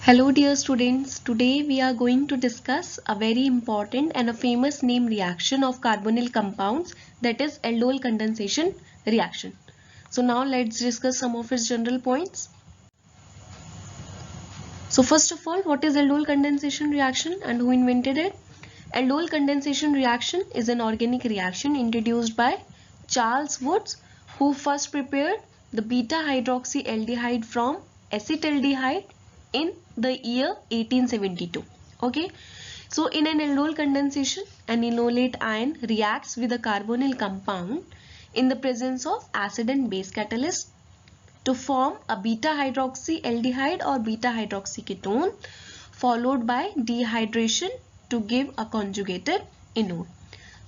Hello dear students, today we are going to discuss a very important and a famous name reaction of carbonyl compounds, that is aldol condensation reaction. So now let's discuss some of its general points. So first of all, what is aldol condensation reaction and who invented it? Aldol condensation reaction is an organic reaction introduced by Charles Woods, who first prepared the beta hydroxyaldehyde from acetaldehyde in the year 1872. Okay, so in an aldol condensation, an enolate ion reacts with a carbonyl compound in the presence of acid and base catalyst to form a beta hydroxyaldehyde or beta hydroxyketone, followed by dehydration to give a conjugated enol.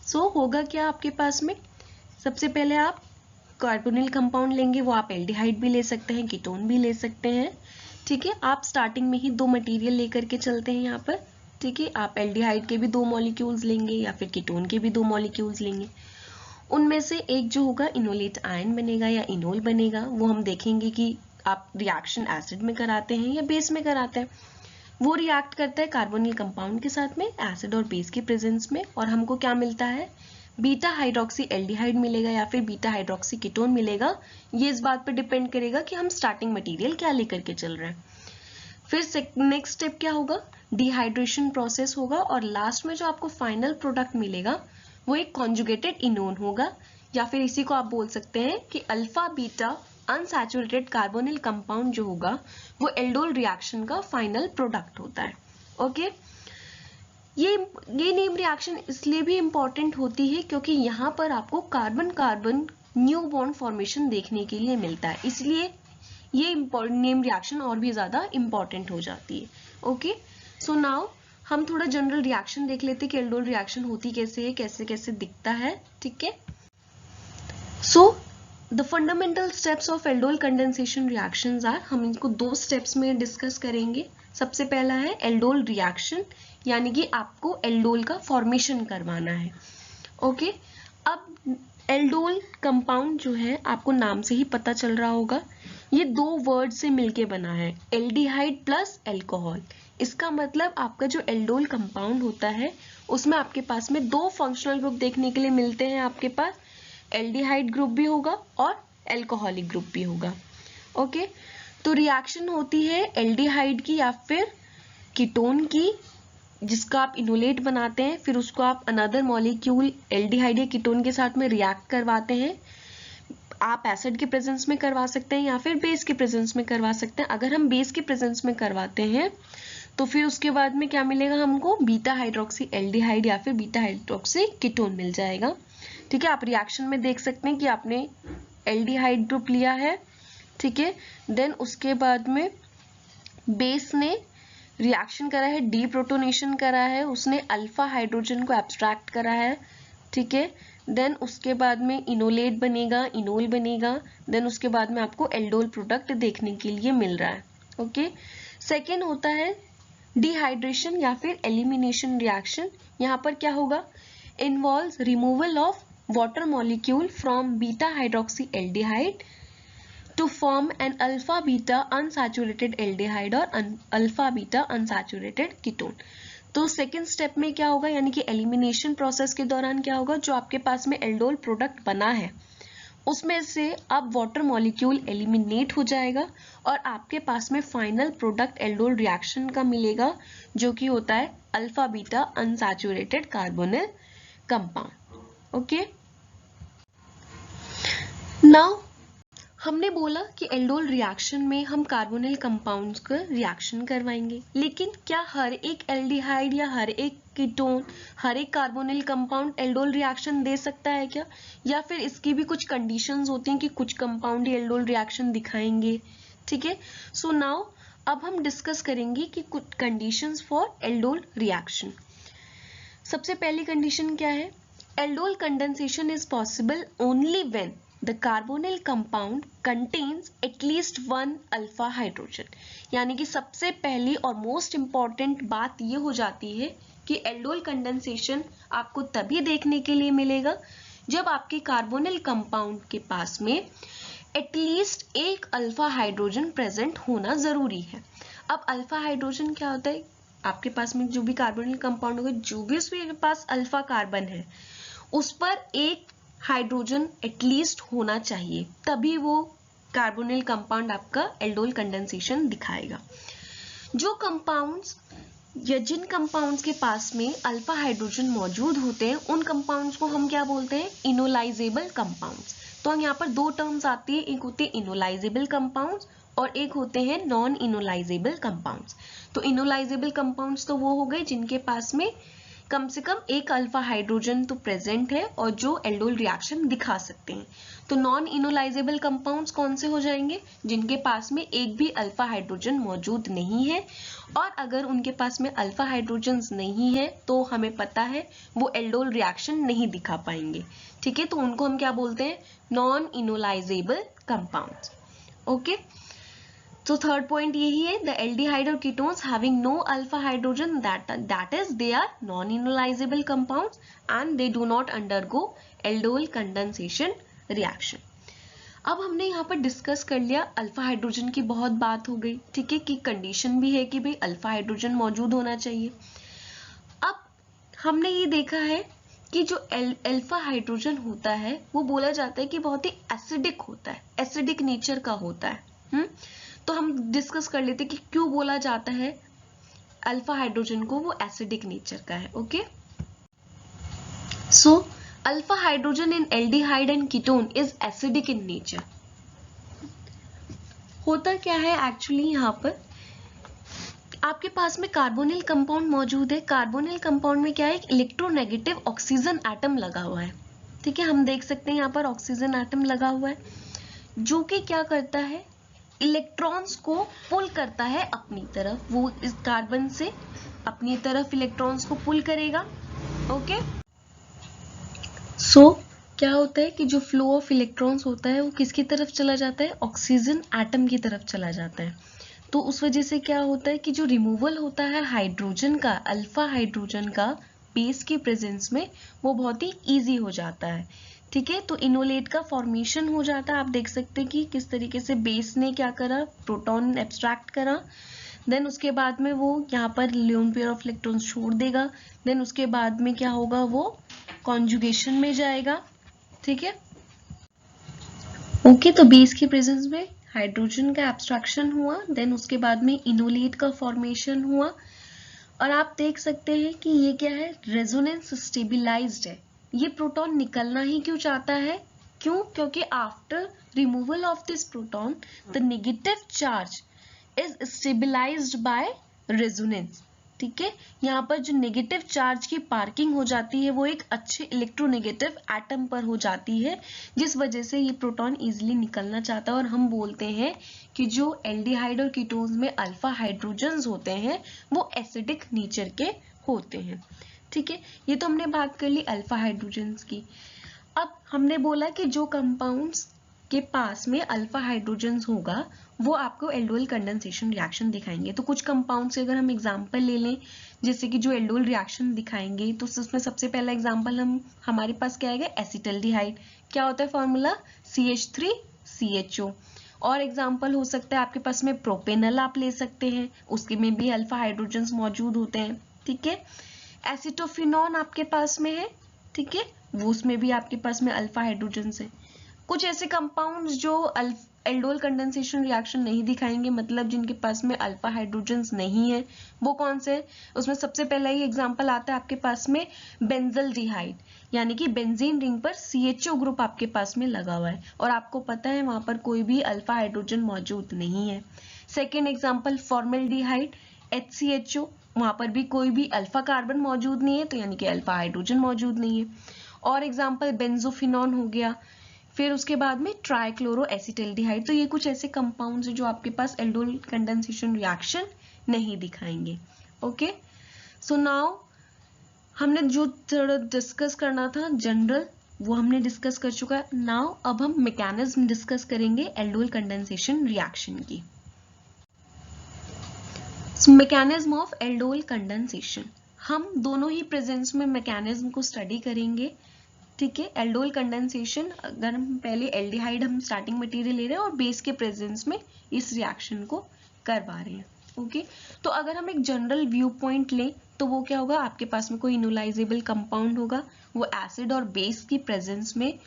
So होगा क्या आपके पास में? सबसे पहले आप carbonyl compound लेंगे, वो आप एल्डिहाइड भी ले सकते हैं, कीटोन भी ले सकते हैं. ठीक है, आप स्टार्टिंग में ही दो मटेरियल लेकर के चलते हैं यहाँ पर. ठीक है, आप एल्डिहाइड के भी दो मॉलिक्यूल्स लेंगे या फिर कीटोन के भी दो मॉलिक्यूल्स लेंगे. उनमें से एक जो होगा इनोलेट आयन बनेगा या इनोल बनेगा, वो हम देखेंगे कि आप रिएक्शन एसिड में कराते हैं या बेस में कराते हैं. वो रिएक्ट करता है कार्बोनिल कंपाउंड के साथ में एसिड और बेस के प्रेजेंस में, और हमको क्या मिलता है? बीटा हाइड्रोक्सी एल्डिहाइड मिलेगा या फिर बीटा हाइड्रोक्सी कीटोन मिलेगा. ये इस बात पर डिपेंड करेगा कि हम स्टार्टिंग मटेरियल क्या लेकर के चल रहे हैं. फिर नेक्स्ट स्टेप क्या होगा? डिहाइड्रेशन प्रोसेस होगा, और लास्ट में जो आपको फाइनल प्रोडक्ट मिलेगा वो एक कॉन्जुगेटेड इनोन होगा, या फिर इसी को आप बोल सकते हैं कि alpha beta unsaturated carbonyl compound जो होगा वो एल्डोल रिएक्शन का फाइनल प्रोडक्ट होता है. ओके, ये नेम रिएक्शन इसलिए भी इंपॉर्टेंट होती है क्योंकि यहाँ पर आपको carbon carbon new bond formation देखने के लिए मिलता है, इसलिए ये नेम रिएक्शन और भी ज्यादा इंपॉर्टेंट हो जाती है. ओके, सो नाउ हम थोड़ा जनरल रिएक्शन देख लेते हैं कि एल्डोल रिएक्शन होती कैसे है, कैसे कैसे दिखता है. ठीक है, so the fundamental steps of aldol condensation reactions are, हम इनको दो स्टेप्स में डिस्कस करेंगे. सबसे पहला है एल्डोल रिएक्शन, यानी कि आपको एल्डोल का फॉर्मेशन करवाना है. ओके, अब एल्डोल कंपाउंड जो है आपको नाम से ही पता चल रहा होगा, ये दो वर्ड से मिलके बना है, एल्डिहाइड प्लस एल्कोहल. इसका मतलब आपका जो एल्डोल कंपाउंड होता है उसमें आपके पास में दो फंक्शनल ग्रुप देखने के लिए मिलते हैं. आपके पास एल्डिहाइड ग्रुप भी होगा और एल्कोहलिक ग्रुप भी होगा. ओके, तो रिएक्शन होती है एल्डिहाइड की या फिर कीटोन की, जिसका आप इनोलेट बनाते हैं, फिर उसको आप अनदर मॉलिक्यूल एल्डिहाइड या कीटोन के साथ में रिएक्ट करवाते हैं. आप एसिड के प्रेजेंस में करवा सकते हैं या फिर बेस के प्रेजेंस में करवा सकते हैं. अगर हम बेस के प्रेजेंस में करवाते हैं तो फिर उसके बाद में क्या मिलेगा हमको? बीटा हाइड्रोक्सी एल्डिहाइड या फिर बीटा हाइड्रोक्सी कीटोन मिल जाएगा. ठीक है, आप रिएक्शन में देख सकते हैं कि आपने एल्डिहाइड ग्रुप लिया है. ठीक है, देन उसके बाद में बेस ने रिएक्शन करा है, डी प्रोटोनेशन करा है, उसने अल्फा हाइड्रोजन को एब्स्ट्रैक्ट करा है. ठीक है, देन उसके बाद में इनोलेट बनेगा, इनोल बनेगा, देन उसके बाद में आपको एल्डोल प्रोडक्ट देखने के लिए मिल रहा है. ओके, सेकेंड होता है डिहाइड्रेशन या फिर एलिमिनेशन रिएक्शन. यहाँ पर क्या होगा? Involves removal of water molecule from beta hydroxy aldehyde to form an alpha beta unsaturated aldehyde और alpha beta unsaturated ketone. तो सेकेंड स्टेप में क्या होगा, यानी कि एलिमिनेशन प्रोसेस के दौरान क्या होगा? जो आपके पास में एल्डोल प्रोडक्ट बना है उसमें से अब वाटर मॉलिक्यूल एलिमिनेट हो जाएगा और आपके पास में फाइनल प्रोडक्ट एल्डोल रिएक्शन का मिलेगा, जो कि होता है alpha beta unsaturated carbonyl compound. Okay, now हमने बोला कि एल्डोल रिएक्शन में हम कार्बोनिल कंपाउंड्स का रिएक्शन करवाएंगे, लेकिन क्या हर एक एल्डिहाइड या हर एक कीटोन, हर एक कार्बोनिल कंपाउंड एल्डोल रिएक्शन दे सकता है क्या? या फिर इसकी भी कुछ कंडीशंस होती हैं कि कुछ कंपाउंड ही एल्डोल रिएक्शन दिखाएंगे. ठीक है, सो नाउ अब हम डिस्कस करेंगे कि कुछ कंडीशंस फॉर एल्डोल रिएक्शन. सबसे पहली कंडीशन क्या है? Aldol condensation is possible only when the carbonyl compound contains at least one alpha hydrogen. यानी कि सबसे पहली और मोस्ट इंपॉर्टेंट बात ये हो जाती है कि एल्डोल कंडेंसेशन आपको तभी देखने के लिए मिलेगा जब आपके कार्बोनिल कंपाउंड के पास में एटलीस्ट एक अल्फा हाइड्रोजन प्रेजेंट होना जरूरी है. अब अल्फा हाइड्रोजन क्या होता है, आपके पास में जो भी कार्बोनिल कंपाउंड होगा, जो भी उसके पास अल्फा कार्बन है उस पर एक हाइड्रोजन एटलीस्ट होना चाहिए, तभी वो कार्बोनिल कंपाउंड आपका एल्डोल कंडेंसेशन दिखाएगा। जो कंपाउंड्स या जिन कंपाउंड्स के पास में अल्फा हाइड्रोजन मौजूद होते हैं उन कंपाउंड्स को हम क्या बोलते हैं, इनोलाइजेबल कंपाउंड्स। तो यहाँ पर दो टर्म्स आती है, एक होते हैं इनोलाइजेबल कंपाउंड्स और एक होते हैं नॉन इनोलाइजेबल कंपाउंड्स। तो इनोलाइजेबल कंपाउंड्स तो वो हो गए जिनके पास में कम से कम एक अल्फा हाइड्रोजन तो प्रेजेंट है और जो एल्डोल रिएक्शन दिखा सकते हैं। तो नॉन इनोलाइजेबल कंपाउंड्स कौन से हो जाएंगे, जिनके पास में एक भी अल्फा हाइड्रोजन मौजूद नहीं है, और अगर उनके पास में अल्फा हाइड्रोजन्स नहीं है तो हमें पता है वो एल्डोल रिएक्शन नहीं दिखा पाएंगे। ठीक है, तो उनको हम क्या बोलते हैं, नॉन इनोलाइजेबल कंपाउंड्स। ओके, तो थर्ड पॉइंट यही है, द एल्डिहाइड और ketones having no alpha hydrogen that is they are non enolisable compounds and they do not undergo aldol condensation reaction. अब हमने यहाँ पर डिस्कस कर लिया, अल्फा हाइड्रोजन की बहुत बात हो गई, ठीक है, कि कंडीशन भी है कि भाई अल्फा हाइड्रोजन मौजूद होना चाहिए। अब हमने ये देखा है कि जो अल्फा हाइड्रोजन होता है वो बोला जाता है कि बहुत ही एसिडिक होता है, एसिडिक नेचर का होता है। तो हम डिस्कस कर लेते कि क्यों बोला जाता है अल्फा हाइड्रोजन को वो एसिडिक नेचर का है। Okay, so alpha hydrogen in aldehyde and ketone is acidic in nature. होता क्या है एक्चुअली, यहाँ पर आपके पास में कार्बोनिल कंपाउंड मौजूद है, कार्बोनिल कंपाउंड में क्या है, एक इलेक्ट्रोनेगेटिव ऑक्सीजन एटम लगा हुआ है। ठीक है, हम देख सकते हैं यहाँ पर ऑक्सीजन एटम लगा हुआ है जो कि क्या करता है, इलेक्ट्रॉन्स को पुल करता है अपनी तरफ, वो इस कार्बन से अपनी तरफ इलेक्ट्रॉन्स को पुल करेगा। ओके, सो क्या होता है कि जो फ्लो ऑफ इलेक्ट्रॉन्स होता है वो किसकी तरफ चला जाता है, ऑक्सीजन एटम की तरफ चला जाता है। तो उस वजह से क्या होता है कि जो रिमूवल होता है हाइड्रोजन का, अल्फा हाइड्रोजन का बेस की प्रेजेंस में, वो बहुत ही ईजी हो जाता है। ठीक है, तो इनोलेट का फॉर्मेशन हो जाता है। आप देख सकते हैं कि किस तरीके से बेस ने क्या करा, प्रोटॉन एब्स्ट्रैक्ट करा, देन उसके बाद में वो यहाँ पर लोन पेयर ऑफ इलेक्ट्रॉन्स छोड़ देगा, देन उसके बाद में क्या होगा, वो कॉन्जुगेशन में जाएगा। ठीक है, ओके, तो बेस की प्रेजेंस में हाइड्रोजन का एब्स्ट्रैक्शन हुआ, देन उसके बाद में इनोलेट का फॉर्मेशन हुआ, और आप देख सकते हैं कि ये क्या है, रेजोनेंस स्टेबिलाइज्ड है। ये प्रोटॉन निकलना ही क्यों चाहता है, क्यों, क्योंकि after removal of this proton the negative charge is stabilised by resonance. ठीक है, यहाँ पर जो नेगेटिव चार्ज की पार्किंग हो जाती है वो एक अच्छे इलेक्ट्रोनेगेटिव एटम पर हो जाती है, जिस वजह से ये प्रोटॉन इजीली निकलना चाहता है, और हम बोलते हैं कि जो एल्डिहाइड और कीटोन्स में अल्फा हाइड्रोजन्स होते हैं वो एसिडिक नेचर के होते हैं। ठीक है, ये तो हमने बात कर ली अल्फा हाइड्रोजन्स की। अब हमने बोला कि जो कंपाउंड्स के पास में अल्फा हाइड्रोजन्स होगा वो आपको एल्डोल कंडेंसेशन रिएक्शन दिखाएंगे। तो कुछ कंपाउंड्स से अगर हम एग्जांपल ले लें, जैसे कि जो एल्डोल रिएक्शन दिखाएंगे, तो उसमें सबसे पहला एग्जांपल हमारे पास क्या आएगा, एसिटल्डिहाइड। क्या होता है फॉर्मूला, CH3CHO। और एग्जांपल हो सकता है आपके पास में प्रोपेनल आप ले सकते हैं, उसके में भी अल्फा हाइड्रोजन्स मौजूद होते हैं। ठीक है, एसिटोफिनॉन आपके पास में है, ठीक है, वो उसमें भी आपके पास में अल्फा हाइड्रोजन्स है। कुछ ऐसे कंपाउंड्स जो एल्डोल कंडेंसेशन रिएक्शन नहीं दिखाएंगे, मतलब जिनके पास में अल्फा हाइड्रोजन्स नहीं है, वो कौन से, उसमें सबसे पहला ही एग्जांपल आता है आपके पास में बेंजल्डिहाइड, यानी कि बेंजीन रिंग पर CHO ग्रुप आपके पास में लगा हुआ है और आपको पता है वहां पर कोई भी अल्फा हाइड्रोजन मौजूद नहीं है। सेकेंड एग्जाम्पल फॉर्मेल्डिहाइड, HCHO, वहां पर भी कोई भी अल्फा कार्बन मौजूद नहीं है, तो यानी कि अल्फा हाइड्रोजन मौजूद नहीं है। और एग्जाम्पल बेंजोफिनॉन हो गया, फिर उसके बाद में ट्राइक्लोरो एसिटल्डिहाइड। तो ये कुछ ऐसे कंपाउंड्स हैं जो आपके पास एल्डोल कंडेंसेशन रिएक्शन नहीं दिखाएंगे। ओके, सो नाउ हमने जो थोड़ा डिस्कस करना था जनरल वो हमने डिस्कस कर चुका है। नाउ अब हम मैकेनिज्म डिस्कस करेंगे एल्डोल कंडेंसेशन रिएक्शन की। मैकेनिज्म ऑफ एल्डोल कंडेंसेशन, हम दोनों ही प्रेजेंस में मैकेनिज्म को स्टडी करेंगे। ठीक है, एल्डोल कंडेंसेशन, अगर हम पहले एल्डिहाइड हम स्टार्टिंग मटेरियल ले रहे हैं और बेस के प्रेजेंस में इस रिएक्शन को करवा रहे हैं। ओके तो अगर हम एक जनरल व्यू पॉइंट लें तो वो क्या होगा, आपके पास में कोई इनोलाइजेबल कंपाउंड होगा, वो एसिड और बेस की प्रेजेंस में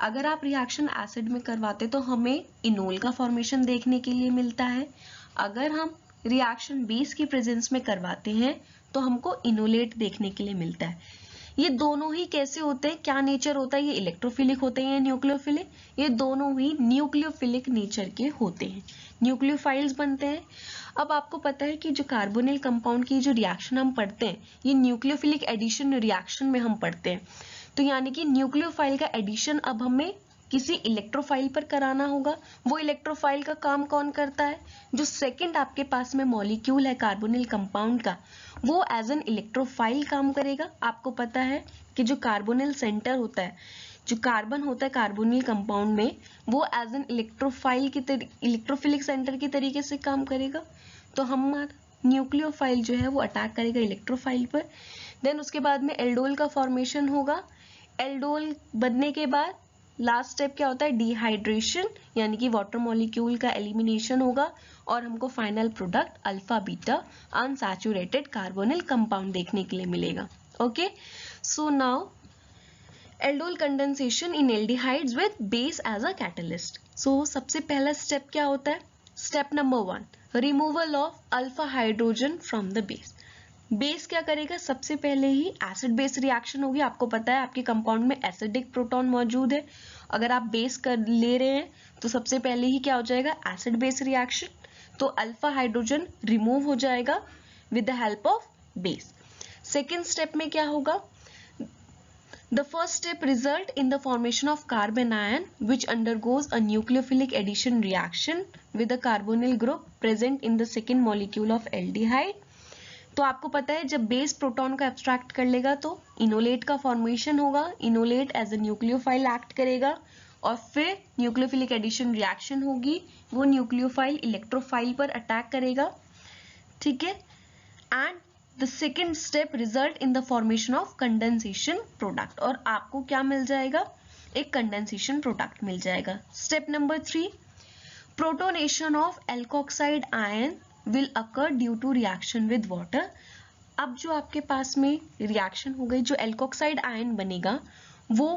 अगर आप रिएक्शन एसिड में करवाते तो हमें इनोल का फॉर्मेशन देखने के लिए मिलता है, अगर हम रिएक्शन बेस की प्रेजेंस में करवाते हैं तो हमको इनोलेट देखने के लिए मिलता है। ये दोनों ही कैसे होते हैं, क्या नेचर होता है, ये इलेक्ट्रोफिलिक होते हैं या न्यूक्लियोफिलिक, ये दोनों ही न्यूक्लियोफिलिक नेचर के होते हैं, न्यूक्लियोफाइल्स बनते हैं। अब आपको पता है कि जो कार्बोनिल कंपाउंड की जो रिएक्शन हम पढ़ते हैं ये न्यूक्लियोफिलिक एडिशन रिएक्शन में हम पढ़ते हैं, तो यानी कि न्यूक्लियोफाइल का एडिशन अब हमें किसी इलेक्ट्रोफाइल पर कराना होगा। वो इलेक्ट्रोफाइल का काम कौन करता है, जो सेकंड आपके पास में मॉलिक्यूल है कार्बोनिल कंपाउंड का, वो एज एन इलेक्ट्रोफाइल काम करेगा। आपको पता है कि जो कार्बोनिल सेंटर होता है, जो कार्बन होता है कार्बोनिल कंपाउंड में, वो एज एन इलेक्ट्रोफाइल की इलेक्ट्रोफिलिक सेंटर की तरीके से काम करेगा। तो हमारा न्यूक्लियोफाइल जो है वो अटैक करेगा इलेक्ट्रोफाइल पर। देन उसके बाद में एल्डोल का फॉर्मेशन होगा। एल्डोल बनने के बाद लास्ट स्टेप क्या होता है, डिहाइड्रेशन, यानी कि वाटर मॉलिक्यूल का एलिमिनेशन होगा और हमको final product alpha beta unsaturated carbonyl compound देखने के लिए मिलेगा। Okay so now aldol condensation in aldehydes with base as a catalyst. So सबसे पहला स्टेप क्या होता है, step number 1 removal of alpha hydrogen from the base. Base क्या करेगा, सबसे पहले ही एसिड बेस रिएक्शन होगी। आपको पता है आपके कंपाउंड में एसिडिक प्रोटॉन मौजूद है, अगर आप बेस कर ले रहे हैं तो सबसे पहले ही क्या हो जाएगा, एसिड बेस रिएक्शन, तो अल्फा हाइड्रोजन रिमूव हो जाएगा with the help of base. Second step में क्या होगा, the first step result in the formation of carbon ion which undergoes a nucleophilic addition reaction with the carbonyl group present in the second molecule of aldehyde। तो आपको पता है जब base proton को abstract कर लेगा तो इनोलेट का फॉर्मेशन होगा, enolate as a nucleophile act करेगा और फिर न्यूक्लियोफिलिक एडिशन रिएक्शन होगी, वो न्यूक्लियोफाइल इलेक्ट्रोफाइल पर अटैक करेगा, ठीक है। And the second step result in the formation of condensation product, और आपको क्या मिल जाएगा, एक कंडेंसेशन प्रोडक्ट मिल जाएगा। Step number 3 protonation of alkoxide ion will occur due to reaction with water. अब जो आपके पास में रिएक्शन हो गई, जो एल्कोक्साइड आयन बनेगा वो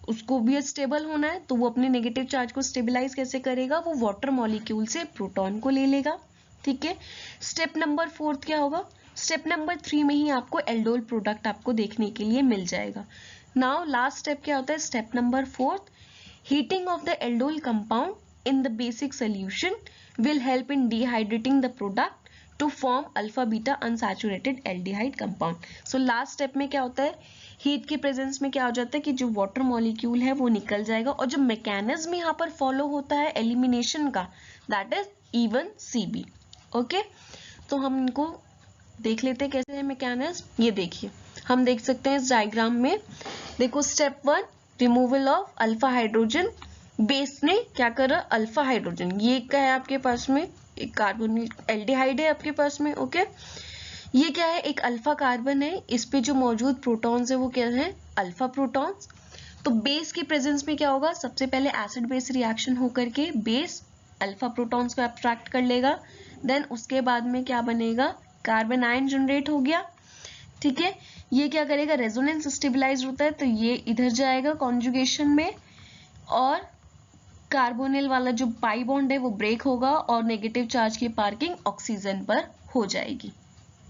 उसको भी स्टेबल होना है, तो वो अपने नेगेटिव चार्ज को स्टेबलाइज कैसे करेगा, वो वाटर मॉलिक्यूल से प्रोटॉन को ले लेगा, ठीक है। स्टेप नंबर 4 क्या होगा, स्टेप नंबर 3 में ही आपको एल्डोल प्रोडक्ट आपको देखने के लिए मिल जाएगा। नाउ लास्ट स्टेप क्या होता है, step number 4 heating of the aldol compound in the basic solution will help in dehydrating the product to form alpha beta unsaturated aldehyde compound। so last step में क्या होता है, हीट के presence में क्या हो जाता है कि जो वाटर मॉलिक्यूल है वो निकल जाएगा, और जो मैकेनिज्म यहाँ पर फॉलो होता है एलिमिनेशन का, that is even CB। Okay तो हम इनको देख लेते हैं कैसे है मैकेनिज्म। ये देखिए हम देख सकते हैं इस डायग्राम में, देखो step 1 removal of alpha hydrogen, base ने क्या करा, अल्फा हाइड्रोजन, ये क्या है आपके पास में, एक कार्बोनिल एल्डिहाइड है आपके पास में, ओके ये क्या है, एक अल्फा कार्बन है, इस पे जो मौजूद प्रोटॉन्स है वो क्या है, अल्फा प्रोटॉन्स। तो बेस की प्रेजेंस में क्या होगा, सबसे पहले एसिड बेस रिएक्शन होकर के बेस अल्फा प्रोटॉन्स को एब्स्ट्रैक्ट कर लेगा, देन उसके बाद में क्या बनेगा, कार्बन आयन जनरेट हो गया, ठीक है। ये क्या करेगा, रेजोनेंस स्टेबलाइज होता है तो ये इधर जाएगा कॉन्जुगेशन में, और कार्बोनिल वाला जो पाई बॉन्ड है वो ब्रेक होगा और नेगेटिव चार्ज की पार्किंग ऑक्सीजन पर हो जाएगी,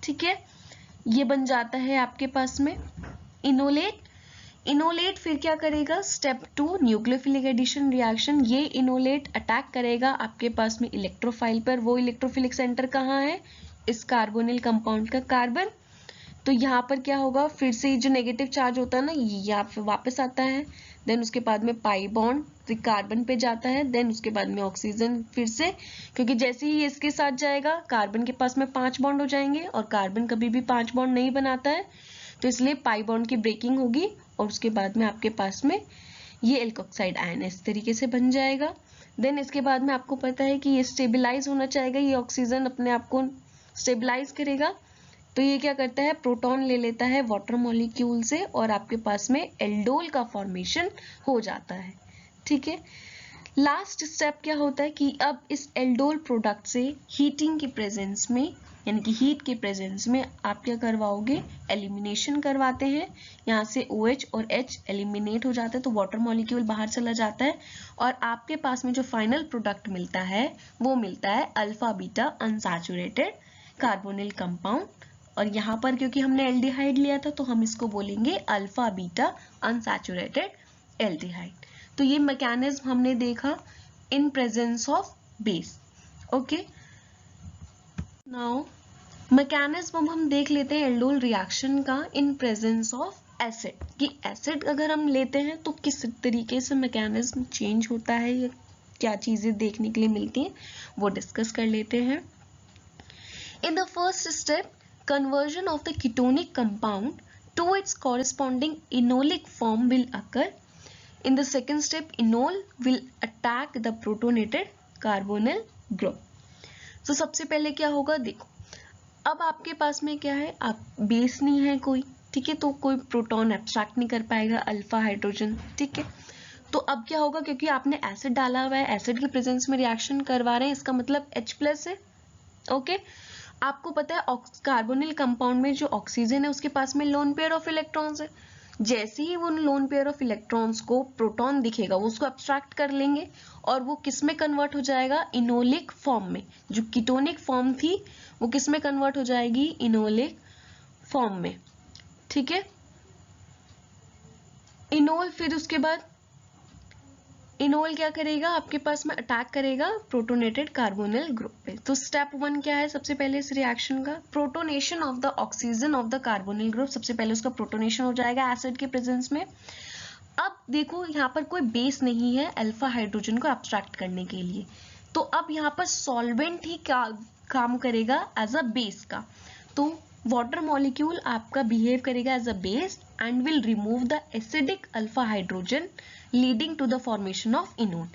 ठीक है। ये बन जाता है आपके पास में इनोलेट। इनोलेट फिर क्या करेगा, स्टेप 2 न्यूक्लियोफिलिक एडिशन रिएक्शन, ये इनोलेट अटैक करेगा आपके पास में इलेक्ट्रोफाइल पर, वो इलेक्ट्रोफिलिक सेंटर कहाँ है, इस कार्बोनिल कंपाउंड का कार्बन। तो यहाँ पर क्या होगा, फिर से जो नेगेटिव चार्ज होता है ना ये यहाँ पे वापस आता है, देन उसके बाद में पाई बॉन्ड कार्बन पे जाता है, देन उसके बाद में ऑक्सीजन फिर से, क्योंकि जैसे ही इसके साथ जाएगा कार्बन के पास में 5 बॉन्ड हो जाएंगे और कार्बन कभी भी 5 बॉन्ड नहीं बनाता है, तो इसलिए पाई बॉन्ड की ब्रेकिंग होगी और उसके बाद में आपके पास में ये एल्कोक्साइड आयन इस तरीके से बन जाएगा। देन इसके बाद में आपको पता है कि ये स्टेबलाइज होना चाहेगा, ये ऑक्सीजन अपने आप को स्टेबलाइज करेगा, तो ये क्या करता है, प्रोटॉन ले लेता है वाटर मॉलिक्यूल से और आपके पास में एल्डोल का फॉर्मेशन हो जाता है, ठीक है। लास्ट स्टेप क्या होता है कि अब इस एल्डोल प्रोडक्ट से हीटिंग की प्रेजेंस में यानी कि हीट के प्रेजेंस में आप क्या करवाओगे, एलिमिनेशन करवाते हैं। यहाँ से OH और H एलिमिनेट हो जाते हैं तो वाटर मॉलिक्यूल बाहर चला जाता है और आपके पास में जो फाइनल प्रोडक्ट मिलता है वो मिलता है alpha beta unsaturated carbonyl compound. और यहाँ पर क्योंकि हमने एल्डिहाइड लिया था तो हम इसको बोलेंगे अल्फा बीटा अनसैचुरेटेड एल्डिहाइड। तो ये मैकेनिज्म हमने देखा in presence of base. Okay, now mechanism हम देख लेते हैं एल्डोल रिएक्शन का इन प्रेजेंस ऑफ एसिड, कि एसिड अगर हम लेते हैं तो किस तरीके से मैकेनिज्म चेंज होता है या क्या चीजें देखने के लिए मिलती हैं वो डिस्कस कर लेते हैं। In the first step, conversion of the ketonic compound to its corresponding enolic form will occur. In the second step, enol will attack the protonated carbonyl group. तो सबसे पहले क्या होगा, देखो अब आपके पास में क्या है, आप बेस नहीं है कोई, ठीक है, तो कोई प्रोटॉन एब्स्ट्रैक्ट नहीं कर पाएगा अल्फा हाइड्रोजन, ठीक है। तो अब क्या होगा, क्योंकि आपने एसिड डाला हुआ है, एसिड के प्रेजेंस में रिएक्शन करवा रहे हैं, इसका मतलब H+ है। ओके, आपको पता है कार्बोनिल कंपाउंड में जो ऑक्सीजन है उसके पास में लोन पेयर ऑफ इलेक्ट्रॉन्स है। जैसे ही वो लोन पेयर ऑफ इलेक्ट्रॉन्स को प्रोटॉन दिखेगा वो उसको एब्स्ट्रैक्ट कर लेंगे और वो किस में कन्वर्ट हो जाएगा, इनोलिक फॉर्म में। जो कीटोनिक फॉर्म थी वो किस में कन्वर्ट हो जाएगी, इनोलिक फॉर्म में, ठीक है। इनोल, फिर उसके बाद इनोल क्या करेगा, आपके पास में अटैक करेगा प्रोटोनेटेड कार्बोनिल ग्रुप पे। तो स्टेप 1 क्या है, सबसे पहले इस रिएक्शन का protonation of the oxygen of the carbonyl group, सबसे पहले उसका प्रोटोनेशन हो जाएगा एसिड के प्रेजेंस में। अब देखो यहाँ पर कोई बेस नहीं है अल्फा हाइड्रोजन को एब्स्ट्रैक्ट करने के लिए, तो अब यहाँ पर सॉल्वेंट ही काम करेगा एज अ बेस का। तो वाटर मॉलिक्यूल आपका बिहेव करेगा as a base and will remove the acidic alpha hydrogen leading to the formation of enol.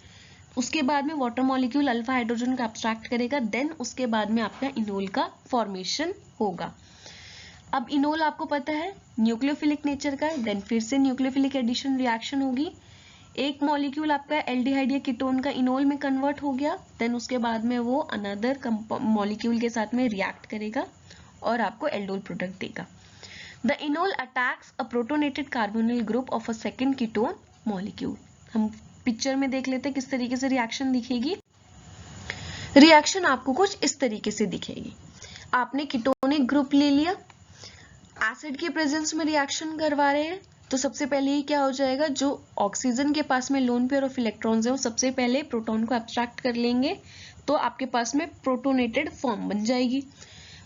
उसके बाद में वाटर मॉलिक्यूल अल्फा हाइड्रोजन को एब्स्ट्रैक्ट करेगा, देन उसके बाद में आपका इनोल का फॉर्मेशन होगा। अब इनोल आपको पता है न्यूक्लियोफिलिक नेचर का है, देन फिर से न्यूक्लियोफिलिक एडिशन रिएक्शन होगी, एक मॉलिक्यूल आपका एल्डिहाइड या कीटोन का इनोल में कन्वर्ट हो गया, देन उसके बाद में वो अनदर मॉलिक्यूल के साथ में रिएक्ट करेगा और आपको एल्डोल प्रोडक्ट देगा। The enol attacks a protonated carbonyl group of a second ketone molecule. हम पिक्चर में देख लेते हैं किस तरीके से रिएक्शन दिखेगी। रिएक्शन आपको कुछ इस तरीके से दिखेगी। आपने कीटोनिक ग्रुप ले लिया, एसिड के प्रेजेंस में रिएक्शन करवा रहे हैं, तो सबसे पहले ही क्या हो जाएगा, जो ऑक्सीजन के पास में लोन पेयर ऑफ इलेक्ट्रॉन्स है वो सबसे पहले प्रोटॉन को एब्स्ट्रैक्ट कर लेंगे, तो आपके पास में प्रोटोनेटेड फॉर्म बन जाएगी।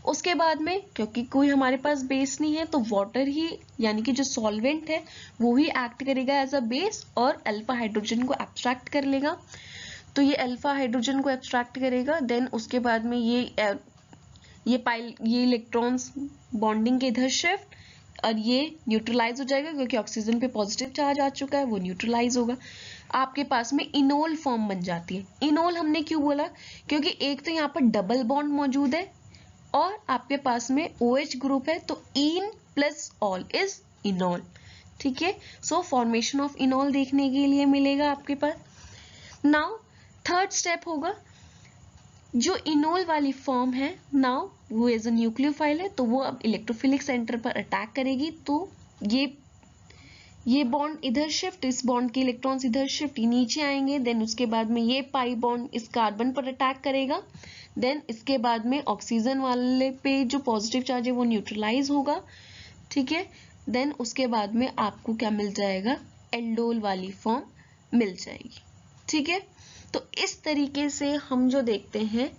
उसके बाद में क्योंकि कोई हमारे पास बेस नहीं है तो वाटर ही यानी कि जो सॉल्वेंट है वो ही एक्ट करेगा एज अ बेस और अल्फा हाइड्रोजन को एब्स्ट्रैक्ट कर लेगा। तो ये अल्फा हाइड्रोजन को एब्स्ट्रैक्ट करेगा, देन उसके बाद में ये इलेक्ट्रॉन्स बॉन्डिंग के इधर शिफ्ट और ये न्यूट्रलाइज हो जाएगा, क्योंकि ऑक्सीजन पे पॉजिटिव चार्ज आ चुका है, वो न्यूट्रलाइज होगा। आपके पास में इनोल फॉर्म बन जाती है। इनोल हमने क्यों बोला, क्योंकि एक तो यहाँ पर डबल बॉन्ड मौजूद है और आपके पास में OH ग्रुप है, तो in plus all is enol, ठीक है। सो फॉर्मेशन ऑफ इनोल देखने के लिए मिलेगा आपके पास। नाउ थर्ड स्टेप होगा, जो इनोल वाली फॉर्म है नाउ वो एज अ न्यूक्लियोफाइल है, तो वो अब इलेक्ट्रोफिलिक सेंटर पर अटैक करेगी, तो ये बॉन्ड इधर शिफ्ट, इस बॉन्ड के इलेक्ट्रॉन्स इधर शिफ्ट, नीचे आएंगे, देन उसके बाद में ये पाई बॉन्ड इस कार्बन पर अटैक करेगा, देन इसके बाद में ऑक्सीजन वाले पे जो पॉजिटिव चार्ज है वो न्यूट्रलाइज होगा, ठीक है। देन उसके बाद में आपको क्या मिल जाएगा, एल्डोल वाली फॉर्म मिल जाएगी, ठीक है। तो इस तरीके से हम जो देखते हैं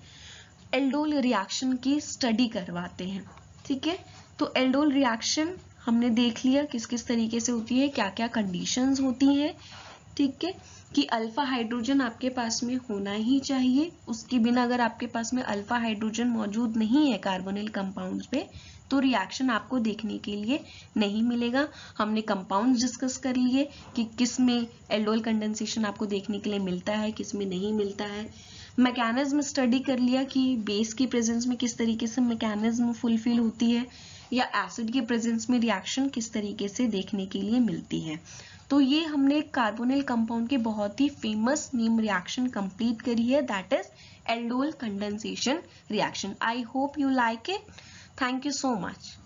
एल्डोल रिएक्शन की स्टडी करवाते हैं, ठीक है। तो एल्डोल रिएक्शन हमने देख लिया किस किस तरीके से होती है, क्या क्या कंडीशंस होती हैं, ठीक है, कि अल्फा हाइड्रोजन आपके पास में होना ही चाहिए, उसके बिना अगर आपके पास में अल्फा हाइड्रोजन मौजूद नहीं है कार्बोनिल कंपाउंड्स पे तो रिएक्शन आपको देखने के लिए नहीं मिलेगा। हमने कंपाउंड्स डिस्कस कर लिए कि किस में एल्डोल कंडेंसेशन आपको देखने के लिए मिलता है, किस में नहीं मिलता है। मैकेनिज्म स्टडी कर लिया कि बेस की प्रेजेंस में किस तरीके से मैकेनिज्म फुलफिल होती है या एसिड के प्रेजेंस में रिएक्शन किस तरीके से देखने के लिए मिलती है। तो ये हमने कार्बोनिल कंपाउंड के बहुत ही फेमस नेम रिएक्शन कंप्लीट करी है, that is aldol condensation reaction. I hope you like it. Thank you so much.